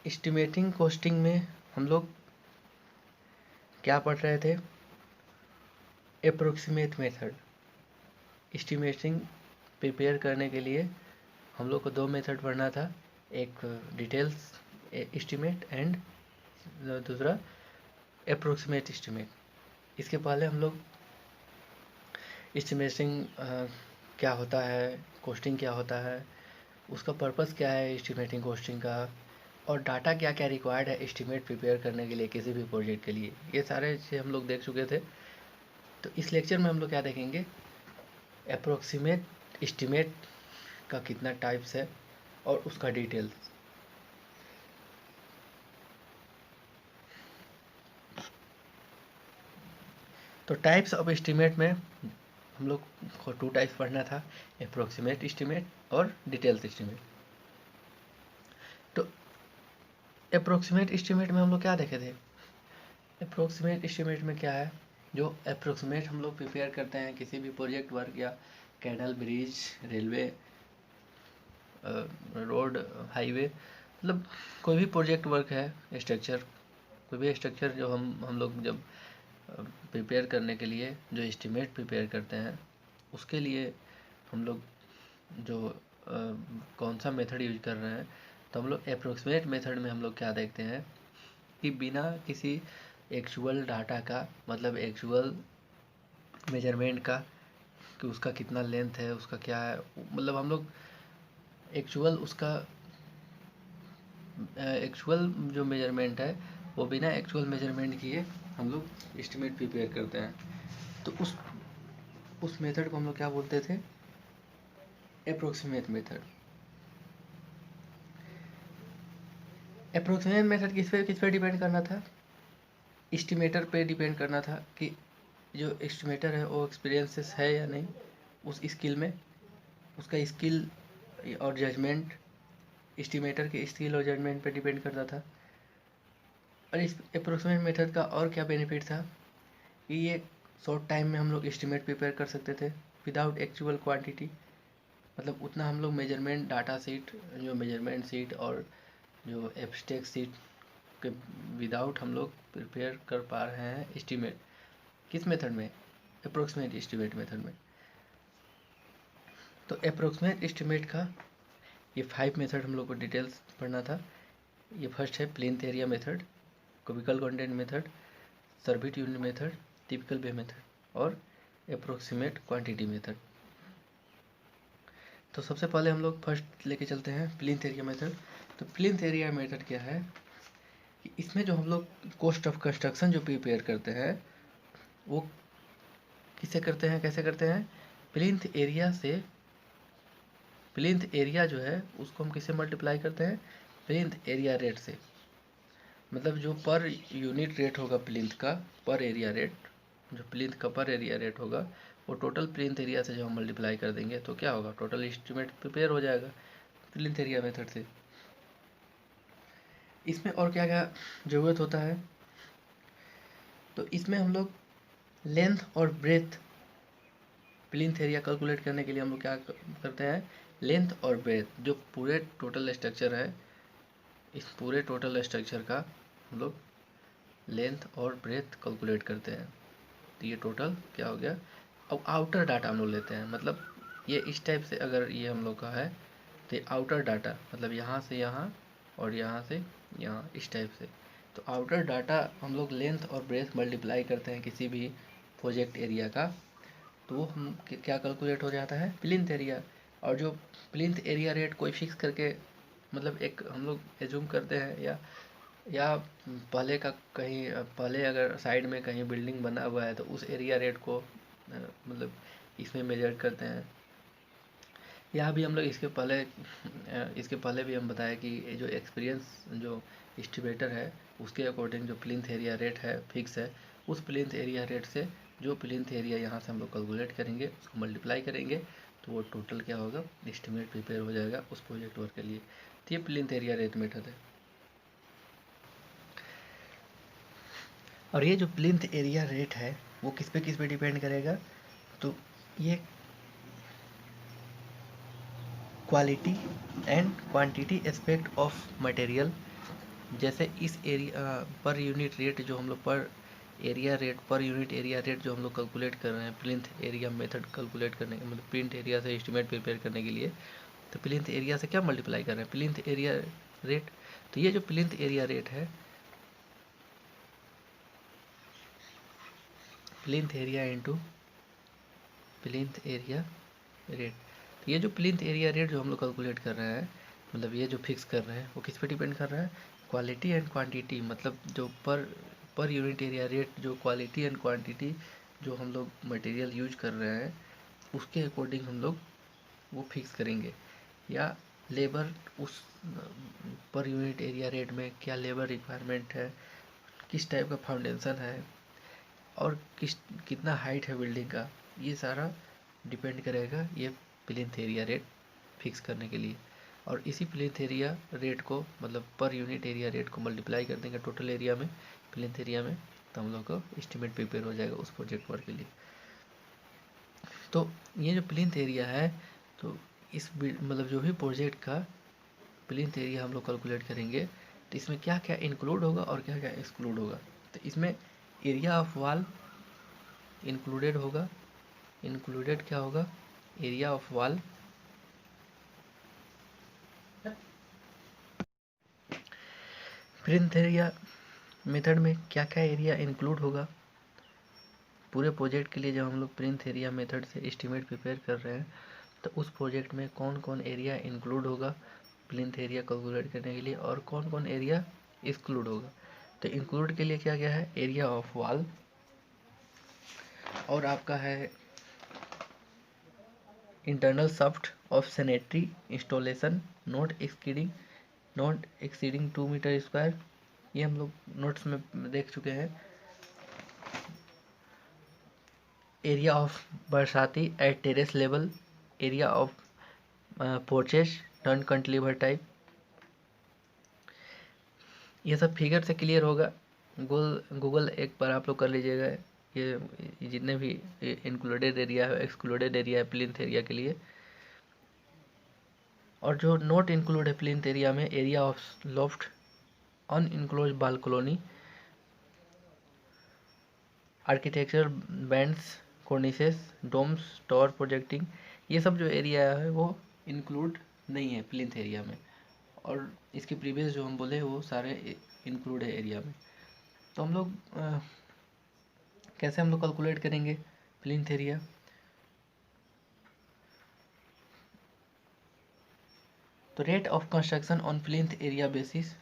Estimating costing में हम लोग क्या पढ़ रहे थे? Approximate method. एस्टिमेटिंग प्रिपेयर करने के लिए हम लोग को दो मेथड पढ़ना था, एक डिटेल्स एस्टिमेट एंड दूसरा अप्रोक्सीमेट एस्टिमेट। इसके पहले हम लोग एस्टिमेटिंग क्या होता है, कॉस्टिंग क्या होता है, उसका पर्पस क्या है एस्टिमेटिंग कॉस्टिंग का, और डाटा क्या क्या रिक्वायर्ड है एस्टिमेट प्रिपेयर करने के लिए किसी भी प्रोजेक्ट के लिए, ये सारे चीज़ हम लोग देख चुके थे। तो इस लेक्चर में हम लोग क्या देखेंगे? अप्रोक्सीमेट एस्टिमेट का कितना टाइप्स है और उसका डिटेल्स। तो टाइप्स ऑफ एस्टिमेट में हम लोग को 2 टाइप्स पढ़ना था, अप्रोक्सीमेट एस्टिमेट और डिटेल्स एस्टिमेट। तो अप्रोक्सीमेट एस्टिमेट में हम लोग क्या देखे थे? अप्रोक्सीमेट एस्टिमेट में क्या है, जो अप्रोक्सीमेट हम लोग प्रिपेयर करते हैं किसी भी प्रोजेक्ट वर्क या canal, bridge, railway, road, highway, मतलब कोई भी प्रोजेक्ट वर्क है, स्ट्रक्चर, कोई भी स्ट्रक्चर जो हम लोग जब प्रिपेयर करने के लिए जो एस्टिमेट प्रिपेयर करते हैं, उसके लिए हम लोग जो कौन सा मेथड यूज कर रहे हैं, तो हम लोग अप्रोक्सीमेट मेथड में हम लोग क्या देखते हैं कि बिना किसी एक्चुअल डाटा का, मतलब एक्चुअल मेजरमेंट का कि उसका कितना लेंथ है, उसका क्या है, मतलब हम लोग एक्चुअल उसका एक्चुअल जो मेजरमेंट है वो बिना एक्चुअल मेजरमेंट किए हम लोग एस्टिमेट प्रिपेयर करते हैं। तो उस मेथड को हम लोग क्या बोलते थे? Approximate method. अप्रोक्सीमेट मेथड किस पे डिपेंड करना था? एस्टिमेटर पे डिपेंड करना था कि जो एस्टिमेटर है वो एक्सपीरियंसेस है या नहीं उस स्किल में, उसका स्किल और जजमेंट, एस्टिमेटर के स्किल और जजमेंट पे डिपेंड करता था। और इस अप्रोक्सीमेट मेथड का और क्या बेनिफिट था कि ये शॉर्ट टाइम में हम लोग एस्टिमेट प्रिपेयर कर सकते थे विदाउट एक्चुअल क्वांटिटी, मतलब उतना हम लोग मेजरमेंट डाटा सीट, जो मेजरमेंट सीट और जो एब्स्ट्रैक्ट सीट के विदाउट हम लोग प्रिपेयर कर पा रहे हैं एस्टिमेट। किस मेथड में? अप्रोक्सीमेट एस्टिमेट मेथड में। तो अप्रोक्सीमेट एस्टिमेट का ये 5 मेथड हम लोग को डिटेल्स पढ़ना था। ये फर्स्ट है plinth area method, cubical content method, service unit method, typical bay method और अप्रोक्सीमेट क्वांटिटी मेथड। तो सबसे पहले हम लोग फर्स्ट लेके चलते हैं प्लिंथ एरिया मेथड। तो प्लिंथ एरिया मेथड क्या है कि इसमें जो हम लोग कॉस्ट ऑफ कंस्ट्रक्शन जो प्रिपेयर करते हैं वो किससे करते हैं, कैसे करते हैं? प्लिंथ एरिया से, प्लिंथ एरिया जो है उसको हम किससे मल्टीप्लाई करते हैं? प्लिंथ एरिया रेट से। मतलब जो पर यूनिट रेट होगा प्लिंथ का, पर एरिया रेट, जो प्लिंथ का पर एरिया रेट होगा वो टोटल प्लिंथ एरिया से जब हम मल्टीप्लाई कर देंगे तो क्या होगा? टोटल एस्टिमेट प्रिपेयर हो जाएगा प्लिंथ एरिया मेथड से। इसमें और क्या क्या ज़रूरत होता है? तो इसमें हम लोग लेंथ और ब्रेथ, प्लिंथ एरिया कैलकुलेट करने के लिए हम लोग क्या करते हैं? लेंथ और ब्रेथ, जो पूरे टोटल स्ट्रक्चर है, इस पूरे टोटल स्ट्रक्चर का हम लोग लेंथ और ब्रेथ कैलकुलेट करते हैं। तो ये टोटल क्या हो गया? अब आउटर डाटा हम लोग लेते हैं, मतलब ये इस टाइप से अगर ये हम लोग का है तो ये आउटर डाटा, मतलब यहाँ से यहाँ और यहाँ से यहाँ, इस टाइप से। तो आउटर डाटा हम लोग लेंथ और ब्रेथ मल्टीप्लाई करते हैं किसी भी प्रोजेक्ट एरिया का, तो वो हम क्या कैलकुलेट हो जाता है? Plinth area. और जो प्लिंथ एरिया रेट कोई फिक्स करके, मतलब एक हम लोग एज्यूम करते हैं या पहले का कहीं, पहले अगर साइड में कहीं बिल्डिंग बना हुआ है तो उस एरिया रेट को मतलब इसमें मेजर करते हैं। यहाँ भी हम लोग इसके पहले भी हम बताया कि जो एक्सपीरियंस जो एस्टिमेटर है उसके अकॉर्डिंग जो प्लिंथ एरिया रेट है फिक्स है, उस प्लिंथ एरिया रेट से जो प्लिंथ एरिया यहाँ से हम लोग कैलकुलेट करेंगे उसको मल्टीप्लाई करेंगे तो वो टोटल क्या होगा? एस्टिमेट प्रिपेयर हो जाएगा उस प्रोजेक्ट वर्क के लिए। तो ये प्लिंथ एरिया रेट मेथड है। और ये जो प्लिंथ एरिया रेट है वो किस पे डिपेंड करेगा? तो ये quality and quantity aspect of material जैसे इस एरिया पर यूनिट रेट जो हम लोग पर area rate per unit area rate जो हम लोग कैलकुलेट कर रहे हैं प्लिंथ एरिया मेथड कैलकुलेट करने मतलब प्लिंथ एरिया से एस्टिमेट प्रिपेयर करने के लिए, तो प्लिंथ एरिया से क्या मल्टीप्लाई कर रहे हैं, प्लिंथ एरिया रेट। तो ये जो प्लिंथ एरिया रेट है, plinth area into plinth area rate, तो ये जो प्लिंथ एरिया रेट जो हम लोग कैलकुलेट कर रहे हैं, मतलब ये जो फिक्स कर रहे हैं वो किस पे डिपेंड कर रहा है, क्वालिटी एंड क्वांटिटी, मतलब जो पर यूनिट एरिया रेट जो क्वालिटी एंड क्वांटिटी जो हम लोग मटेरियल यूज कर रहे हैं उसके अकॉर्डिंग हम लोग वो फिक्स करेंगे। या लेबर उस पर यूनिट एरिया रेट में क्या लेबर रिक्वायरमेंट है, किस टाइप का फाउंडेशन है और कितना हाइट है बिल्डिंग का, ये सारा डिपेंड करेगा ये प्लिंथ एरिया रेट फिक्स करने के लिए। और इसी प्लिंथ एरिया रेट को मतलब पर यूनिट एरिया रेट को मल्टीप्लाई कर देंगे टोटल एरिया में, प्लिंथ एरिया में, तो हम लोग को एस्टिमेट प्रिपेयर हो जाएगा उस प्रोजेक्ट वर्क के लिए। तो ये जो प्लिंथ एरिया है, तो इस मतलब जो भी प्रोजेक्ट का प्लिंथ एरिया हम लोग कैलकुलेट करेंगे तो इसमें क्या क्या इंक्लूड होगा और क्या क्या एक्सक्लूड होगा। तो इसमें एरिया ऑफ वॉल इंक्लूडेड होगा, इंक्लूडेड क्या होगा, area of wall, plinth area method में क्या क्या एरिया इंक्लूड होगा पूरे प्रोजेक्ट के लिए। जब हम लोग प्लिंथ एरिया मेथड से एस्टिमेट प्रिपेयर कर रहे हैं तो उस प्रोजेक्ट में कौन कौन एरिया इंक्लूड होगा प्लिंथ एरिया कैलकुलेट करने के लिए और कौन कौन एरिया एक्सक्लूड होगा। तो इंक्लूड के लिए क्या क्या है, एरिया ऑफ वॉल, और आपका है internal shaft of sanitary installation not exceeding 2 metre square, ये हम लोग नोट्स में देख चुके हैं। एरिया ऑफ बरसाती at terrace level, area of porches turn cantilever type, ये सब फिगर से क्लियर होगा। गूगल एक बार आप लोग कर लीजिएगा, ये जितने भी इंक्लूडेड एरिया है एक्सक्लूडेड एरिया है प्लिंथ एरिया के लिए। और जो नॉट इंक्लूड है प्लिंथ एरिया में, area of loft unenclosed balcony, architecture bands cornices domes tower projecting, ये सब जो एरिया है वो इंक्लूड नहीं है प्लिंथ एरिया में। और इसके प्रीवियस जो हम बोले वो सारे इंक्लूड है एरिया में। तो हम लोग कैसे हम लोग कैलकुलेट करेंगे प्लिंथ एरिया, तो rate of construction on plinth area basis,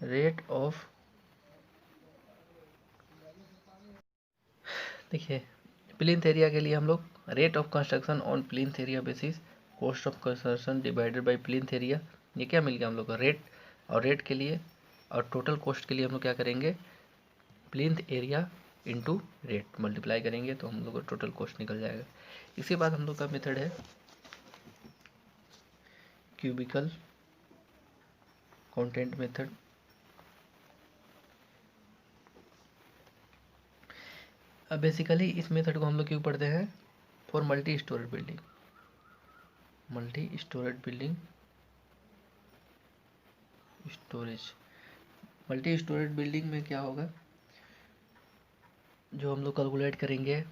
rate of, देखिए प्लिंथ एरिया के लिए हम लोग rate of construction on plinth area basis cost of construction divided by plinth area, ये क्या मिल गया हम लोग का रेट। और रेट के लिए और टोटल कॉस्ट के लिए हम लोग क्या करेंगे, plinth area into rate multiply करेंगे तो हम लोग का टोटल कॉस्ट निकल जाएगा। इसके बाद हम लोग का मेथड है क्यूबिकल कंटेंट मेथड। अब बेसिकली इस मेथड को हम लोग क्यों पढ़ते हैं, for multi storage building, multi storage building storage. Multi storage building में क्या होगा, जो हम लोग कैलकुलेट करेंगे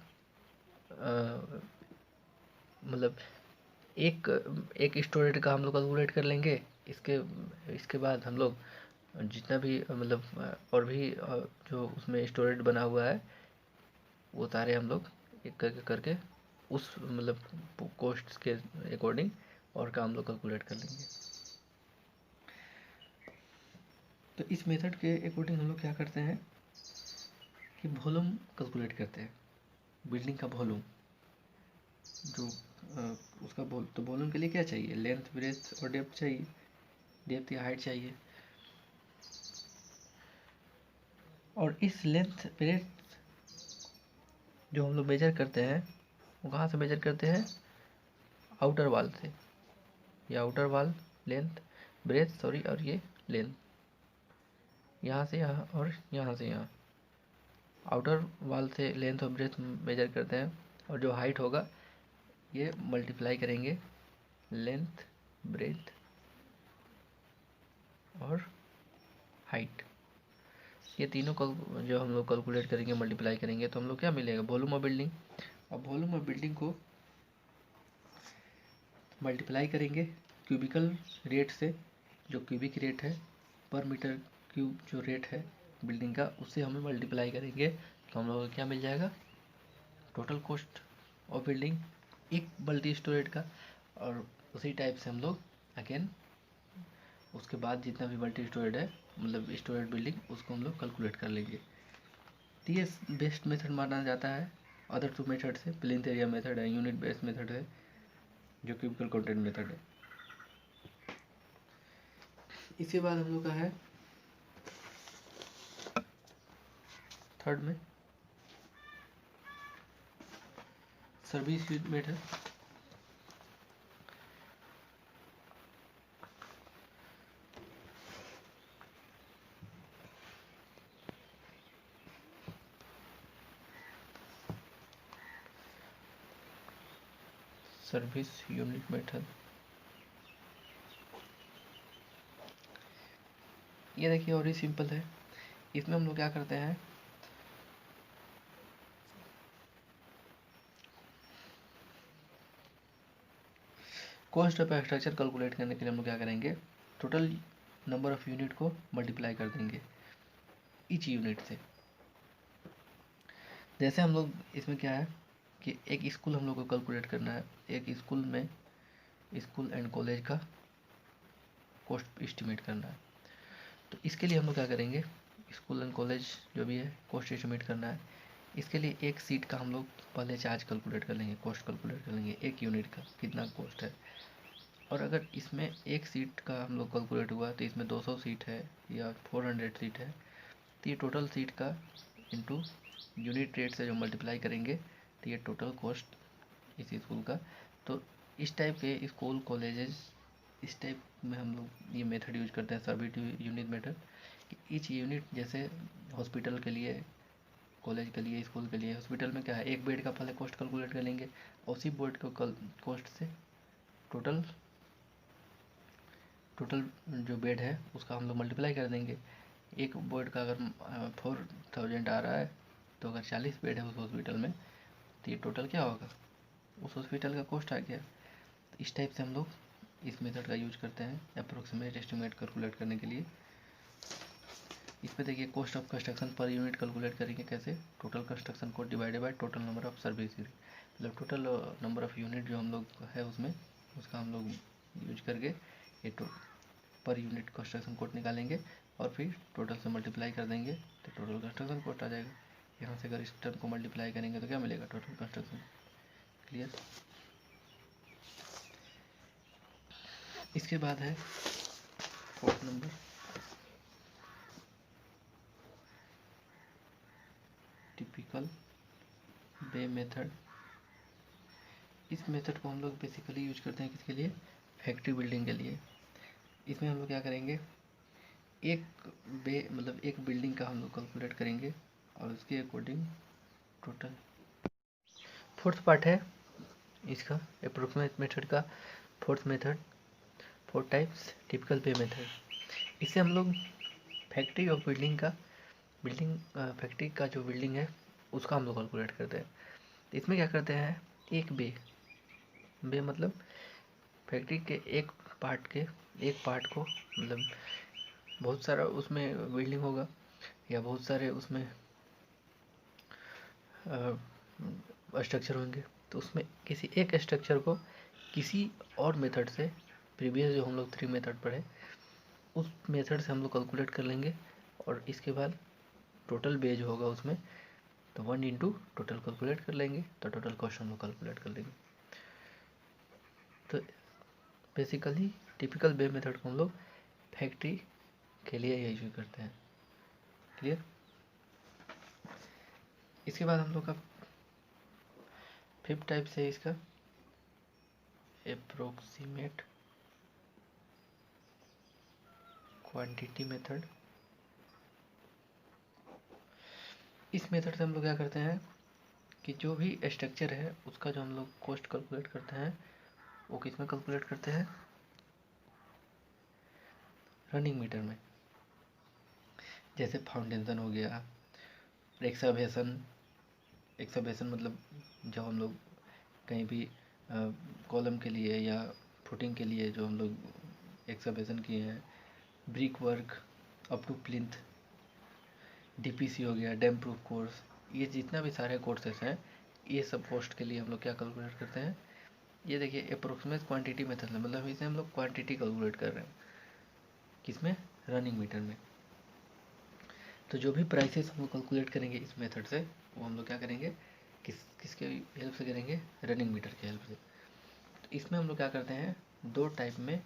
मतलब एक एक स्टोरेज का हम लोग कैलकुलेट कर लेंगे। इसके इसके बाद हम लोग जितना भी मतलब और भी जो उसमें स्टोरेज बना हुआ है वो सारे हम लोग एक करके करके उस मतलब कॉस्ट के अकॉर्डिंग और का हम लोग कैलकुलेट कर लेंगे। तो इस मेथड के अकॉर्डिंग हम लोग क्या करते हैं कि वॉल्यूम कैलकुलेट करते हैं, बिल्डिंग का वॉल्यूम जो उसका तो वॉल्यूम के लिए क्या चाहिए, लेंथ ब्रेथ और डेप्थ चाहिए, डेप्थ या हाइट चाहिए। और इस लेंथ ब्रेथ जो हम लोग मेजर करते हैं वो कहाँ से मेजर करते हैं, आउटर वॉल से, या outer wall length breadth sorry, और ये लेंथ यहाँ से यहाँ और यहाँ से यहाँ, आउटर वॉल से लेंथ और ब्रेथ मेजर करते हैं। और जो हाइट होगा ये मल्टीप्लाई करेंगे लेंथ ब्रेथ और हाइट, ये तीनों जो हम लोग कैलकुलेट करेंगे, मल्टीप्लाई करेंगे तो हम लोग क्या मिलेगा, वॉल्यूम ऑफ बिल्डिंग। और वॉल्यूम ऑफ बिल्डिंग को मल्टीप्लाई करेंगे क्यूबिकल रेट से, जो क्यूबिक रेट है पर मीटर क्यूब जो रेट है बिल्डिंग का, उससे हम मल्टीप्लाई करेंगे तो हम लोग को क्या मिल जाएगा, टोटल कॉस्ट ऑफ बिल्डिंग एक मल्टी स्टोरेज का। और उसी टाइप से हम लोग अगेन उसके बाद जितना भी मल्टी स्टोरेज है, मतलब स्टोरेज बिल्डिंग, उसको हम लोग कैलकुलेट कर लेंगे। तो ये बेस्ट मेथड माना जाता है अदर टू मेथड से। प्लिंथ एरिया मेथड है, यूनिट बेस्ड मेथड है, जो क्यूबिकल कंटेंट मेथड है। इसके बाद हम लोग का है थर्ड में service unit method. Service unit method, ये देखिए और ही सिंपल है। इसमें हम लोग क्या करते हैं, कॉस्ट ऑफ स्ट्रक्चर कैलकुलेट करने के लिए हम लोग क्या करेंगे, टोटल नंबर ऑफ यूनिट को मल्टीप्लाई कर देंगे ईच यूनिट से। जैसे हम लोग इसमें क्या है कि एक स्कूल हम लोग को कैलकुलेट करना है, एक स्कूल में स्कूल एंड कॉलेज का कॉस्ट एस्टिमेट करना है। तो इसके लिए हम लोग क्या करेंगे, स्कूल एंड कॉलेज जो भी है कॉस्ट एस्टिमेट करना है। इसके लिए एक सीट का हम लोग पहले चार्ज कैलकुलेट कर लेंगे, कॉस्ट कैलकुलेट कर लेंगे, एक यूनिट का कितना कॉस्ट है। और अगर इसमें एक सीट का हम लोग कैलकुलेट हुआ तो इसमें 200 सीट है या 400 सीट है, तो ये टोटल सीट का इंटू यूनिट रेट से जो मल्टीप्लाई करेंगे तो ये टोटल कॉस्ट इस स्कूल का। तो इस टाइप के स्कूल कॉलेजेस, इस टाइप में हम लोग ये मेथड यूज करते हैं, सर्विस यूनिट मेथड। कि ईच यूनिट, जैसे हॉस्पिटल के लिए, कॉलेज के लिए, स्कूल के लिए, हॉस्पिटल में क्या है, एक बेड का पहले कॉस्ट कैलकुलेट कर लेंगे और उसी बेड को कॉस्ट से टोटल टोटल जो बेड है उसका हम लोग मल्टीप्लाई कर देंगे। एक बेड का अगर 4000 आ रहा है, तो अगर 40 बेड है उस हॉस्पिटल में, तो ये टोटल क्या होगा, उस हॉस्पिटल का कॉस्ट आ गया। तो इस टाइप से हम लोग इस मेथड का यूज करते हैं अप्रोक्सीमेट एस्टिमेट कैलकुलेट करने के लिए। इस पे देखिए cost of construction per unit calculate करेंगे कैसे, total construction cost divided by total number of service unit, मतलब टोटल नंबर ऑफ यूनिट जो हम लोग है उसमें, उसका हम लोग यूज करके ये पर यूनिट कंस्ट्रक्शन कॉस्ट निकालेंगे और फिर टोटल से मल्टीप्लाई कर देंगे तो टोटल कंस्ट्रक्शन कॉस्ट आ जाएगा। यहाँ से अगर इस टर्म को मल्टीप्लाई करेंगे तो क्या मिलेगा, टोटल कंस्ट्रक्शन। क्लियर। इसके बाद है fourth number, typical bay method. इस मेथड को हम लोग बेसिकली यूज करते हैं किसके लिए, फैक्ट्री बिल्डिंग के लिए। इसमें हम लोग क्या करेंगे, एक बे मतलब एक बिल्डिंग का हम लोग कैलकुलेट करेंगे और उसके अकॉर्डिंग टोटल। फोर्थ पार्ट है इसका अप्रोक्सीमेट मेथड का, fourth method, four types typical पे मेथड। इससे हम लोग फैक्ट्री और बिल्डिंग का, बिल्डिंग फैक्ट्री का जो बिल्डिंग है उसका हम लोग कैलकुलेट करते हैं। इसमें क्या करते हैं, एक बे मतलब फैक्ट्री के एक पार्ट के, एक पार्ट को, मतलब बहुत सारा उसमें बिल्डिंग होगा या बहुत सारे उसमें स्ट्रक्चर होंगे, तो उसमें किसी एक स्ट्रक्चर को किसी और मेथड से, प्रीवियस जो हम लोग 3 मेथड पढ़े उस मेथड से हम लोग कैलकुलेट कर लेंगे। और इसके बाद टोटल बेज होगा उसमें, तो 1 इंटू टोटल कैलकुलेट कर लेंगे तो टोटल कॉस्ट हम लोग कैलकुलेट कर लेंगे। तो बेसिकली टिपिकल बे मेथड को हम लोग फैक्ट्री के लिए यही यूज करते हैं। क्लियर। इसके बाद हम लोग का फिफ्थ टाइप से इसका अप्रोक्सीमेट क्वांटिटी मेथड। इस मेथड से हम लोग क्या करते हैं कि जो भी स्ट्रक्चर है उसका जो हम लोग कॉस्ट कैलकुलेट करते हैं वो किस में कैलकुलेट करते हैं, रनिंग मीटर में। जैसे फाउंडेशन हो गया, एक्सकवेशन। एक्सकवेशन मतलब जब हम लोग कहीं भी कॉलम के लिए या फुटिंग के लिए जो हम लोग एक्सकवेशन किए हैं, brick work up to plinth, DPC हो गया, डैम प्रूफ कोर्स, ये जितना भी सारे कोर्सेस हैं, ये सब पोस्ट के लिए हम लोग क्या कैलकुलेट करते हैं, ये देखिए अप्रोक्सीमेट क्वांटिटी मेथड है, मतलब इसे हम लोग क्वांटिटी कैलकुलेट कर रहे हैं, किसमें, रनिंग मीटर में। तो जो भी प्राइसेस हम लोग कैलकुलेट करेंगे इस मेथड से, वो हम लोग क्या करेंगे, किसके हेल्प से करेंगे, रनिंग मीटर की हेल्प से। तो इसमें हम लोग क्या करते हैं, दो टाइप में।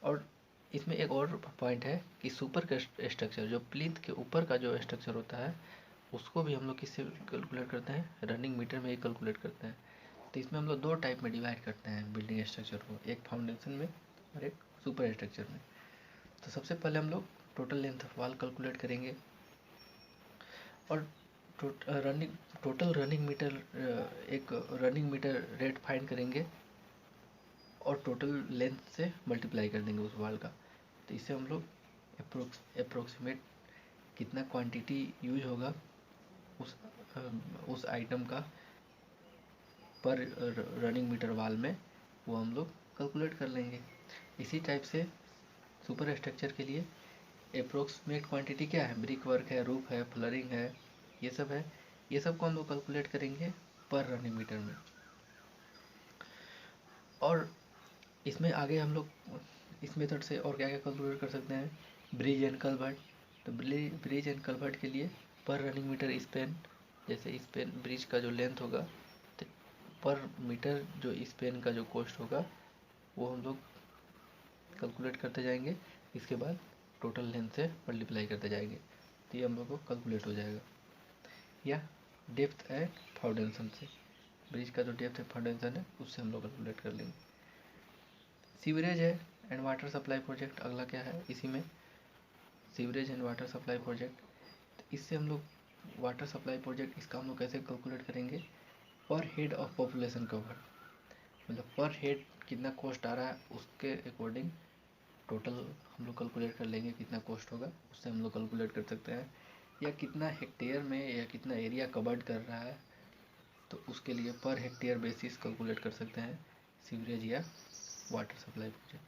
और इसमें एक और पॉइंट है कि सुपर का स्ट्रक्चर, जो प्लिंथ के ऊपर का जो स्ट्रक्चर होता है, उसको भी हम लोग किससे कैलकुलेट करते हैं, रनिंग मीटर में ही कैलकुलेट करते हैं। तो इसमें हम लोग दो टाइप में डिवाइड करते हैं बिल्डिंग स्ट्रक्चर को, एक फाउंडेशन में और एक सुपर स्ट्रक्चर में। तो सबसे पहले हम लोग total length of wall calculate करेंगे, और टोटल रनिंग मीटर, एक रनिंग मीटर रेट फाइंड करेंगे और टोटल लेंथ से मल्टीप्लाई कर देंगे उस वॉल का। तो इससे हम लोग अप्रोक्सीमेट कितना क्वांटिटी यूज होगा उस आइटम का पर रनिंग मीटर वॉल में, वो हम लोग कैलकुलेट कर लेंगे। इसी टाइप से सुपर स्ट्रक्चर के लिए अप्रोक्सीमेट क्वांटिटी क्या है, ब्रिक वर्क है, रूफ है, फ्लरिंग है, ये सब है, ये सब को हम लोग कैलकुलेट करेंगे पर रनिंग मीटर में। और इसमें आगे हम लोग इस मेथड से और क्या क्या कैलकुलेट कर सकते हैं, ब्रिज एंड कलवर्ट। तो ब्रिज एंड कलवर्ट के लिए पर रनिंग मीटर स्पेन, जैसे स्पेन ब्रिज का जो लेंथ होगा, तो पर मीटर जो स्पेन का जो कॉस्ट होगा, वो हम लोग कैलकुलेट करते जाएंगे। इसके बाद टोटल लेंथ से मल्टीप्लाई करते जाएंगे, तो ये हम लोग को कैलकुलेट हो जाएगा। या डेप्थ एंड फाउंडेशन से, ब्रिज का जो डेप्थ है फाउंडेशन है, उससे हम लोग कैलकुलेट कर लेंगे। सीवरेज है एंड वाटर सप्लाई प्रोजेक्ट, अगला क्या है इसी में, sewerage and water supply project. तो इससे हम लोग वाटर सप्लाई प्रोजेक्ट, इसका हम लोग कैसे कैलकुलेट करेंगे, पर हेड ऑफ पॉपुलेशन कवर, मतलब पर हेड कितना कॉस्ट आ रहा है, उसके अकॉर्डिंग टोटल हम लोग कैलकुलेट कर लेंगे कितना कॉस्ट होगा, उससे हम लोग कैलकुलेट कर सकते हैं। या कितना हेक्टेयर में या कितना एरिया कवर्ड कर रहा है, तो उसके लिए पर हेक्टेयर बेसिस कैलकुलेट कर सकते हैं सीवरेज या water supply project.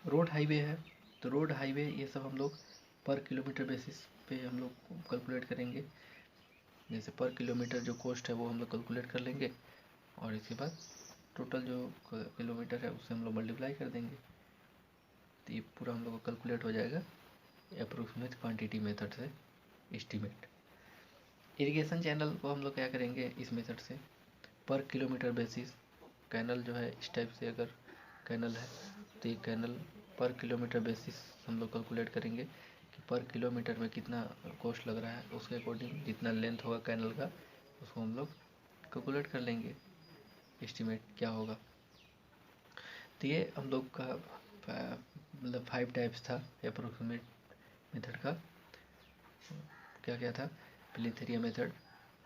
Road highway है, तो रोड हाईवे ये सब हम लोग पर किलोमीटर बेसिस पे हम लोग कैलकुलेट करेंगे। जैसे पर किलोमीटर जो कॉस्ट है वो हम लोग कैलकुलेट कर लेंगे, और इसके बाद टोटल जो किलोमीटर है उससे हम लोग मल्टीप्लाई कर देंगे, तो ये पूरा हम लोग को कैलकुलेट हो जाएगा अप्रोक्सीमेट क्वांटिटी मेथड से एस्टीमेट। इरिगेशन चैनल को हम लोग क्या करेंगे इस मेथड से, पर किलोमीटर बेसिस, कैनल जो है इस टाइप से अगर कैनल है, तो ये कैनल पर किलोमीटर बेसिस हम लोग कैलकुलेट करेंगे कि पर किलोमीटर में कितना कॉस्ट लग रहा है, उसके अकॉर्डिंग जितना लेंथ होगा कैनल का, उसको हम लोग कैलकुलेट कर लेंगे, एस्टीमेट क्या होगा। तो ये हम लोग का मतलब 5 टाइप्स था अप्रोक्सीमेट मेथड का। क्या क्या था, प्लिंथ एरिया मेथड,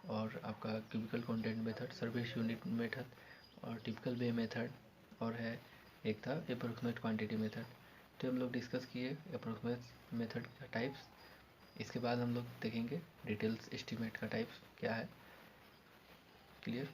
और आपका cubical content method, service unit method, और टिपिकल बे मेथड, और है एक था अप्रोक्सीमेट क्वांटिटी मेथड। तो हम लोग डिस्कस किए अप्रोक्सीमेट मेथड का टाइप्स। इसके बाद हम लोग देखेंगे डिटेल्स एस्टीमेट का टाइप्स क्या है। क्लियर।